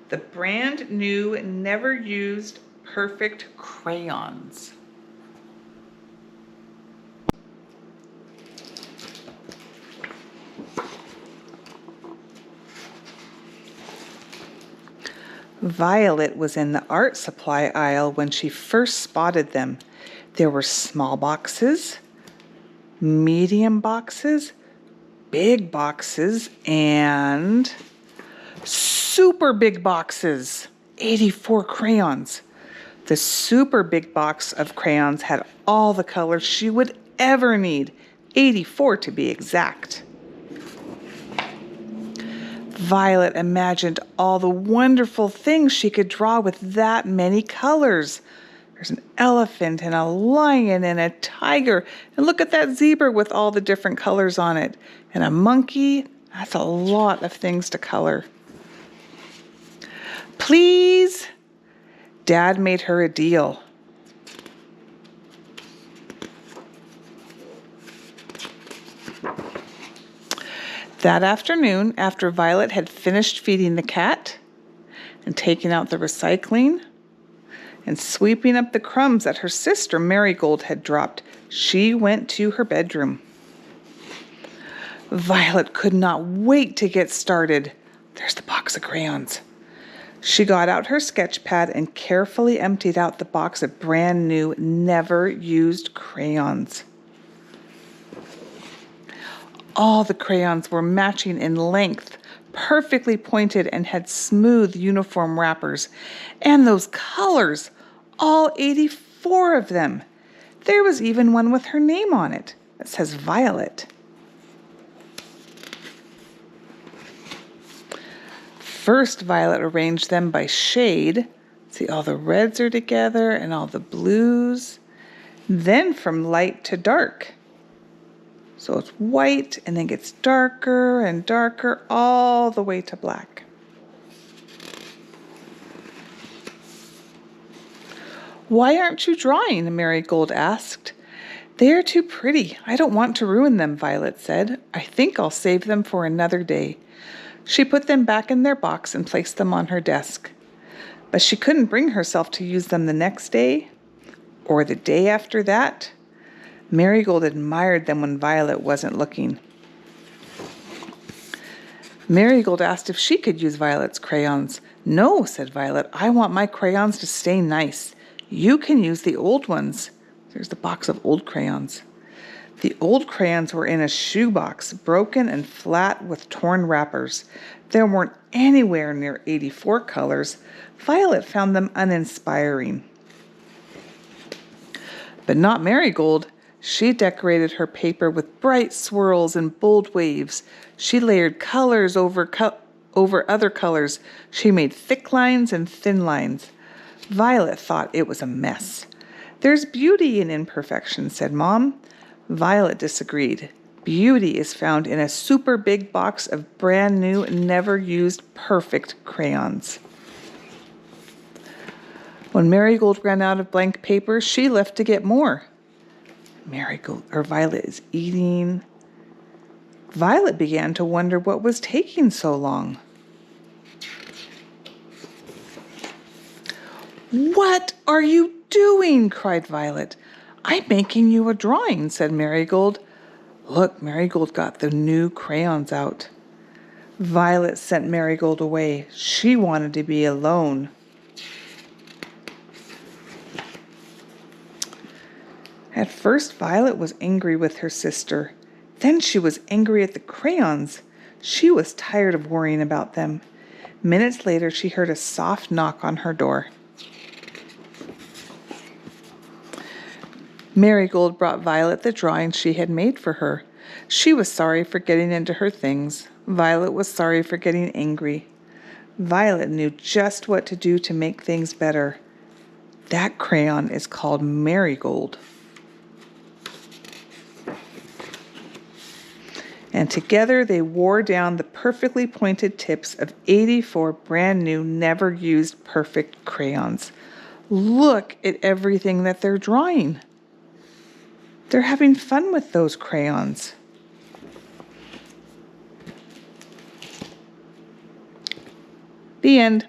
The brand new, never used, perfect crayons. Violet was in the art supply aisle when she first spotted them. There were small boxes, medium boxes, big boxes, and super big boxes. 84 crayons. The super big box of crayons had all the colors she would ever need, 84 to be exact. Violet imagined all the wonderful things she could draw with that many colors. There's an elephant and a lion and a tiger. And look at that zebra with all the different colors on it. And a monkey. That's a lot of things to color. Please? Dad made her a deal. That afternoon, after Violet had finished feeding the cat and taking out the recycling and sweeping up the crumbs that her sister Marigold had dropped, she went to her bedroom. Violet could not wait to get started. There's the box of crayons. She got out her sketch pad and carefully emptied out the box of brand new, never used crayons. All the crayons were matching in length, perfectly pointed, and had smooth uniform wrappers. And those colors, all 84 of them. There was even one with her name on it. It says Violet. First, Violet arranged them by shade. See, all the reds are together and all the blues. Then from light to dark. So it's white and then gets darker and darker all the way to black. Why aren't you drawing? Marigold asked. They are too pretty. I don't want to ruin them, Violet said. I think I'll save them for another day. She put them back in their box and placed them on her desk. But she couldn't bring herself to use them the next day or the day after that. Marigold admired them when Violet wasn't looking. Marigold asked if she could use Violet's crayons. No, said Violet. I want my crayons to stay nice. You can use the old ones. There's the box of old crayons. The old crayons were in a shoebox, broken and flat with torn wrappers. There weren't anywhere near 84 colors. Violet found them uninspiring. But not Marigold. She decorated her paper with bright swirls and bold waves. She layered colors over other colors. She made thick lines and thin lines. Violet thought it was a mess. There's beauty in imperfection, said Mom. Violet disagreed. Beauty is found in a super big box of brand new, never used, perfect crayons. When Marigold ran out of blank paper, she left to get more. Violet is eating. Violet began to wonder what was taking so long. What are you doing? Cried Violet. I'm making you a drawing, said Marigold. Look, Marigold got the new crayons out. Violet sent Marigold away. She wanted to be alone. At first, Violet was angry with her sister. Then she was angry at the crayons. She was tired of worrying about them. Minutes later, she heard a soft knock on her door. Marigold brought Violet the drawing she had made for her. She was sorry for getting into her things. Violet was sorry for getting angry. Violet knew just what to do to make things better. That crayon is called Marigold. And together they wore down the perfectly pointed tips of 84 brand new, never used perfect crayons. Look at everything that they're drawing. They're having fun with those crayons. The end.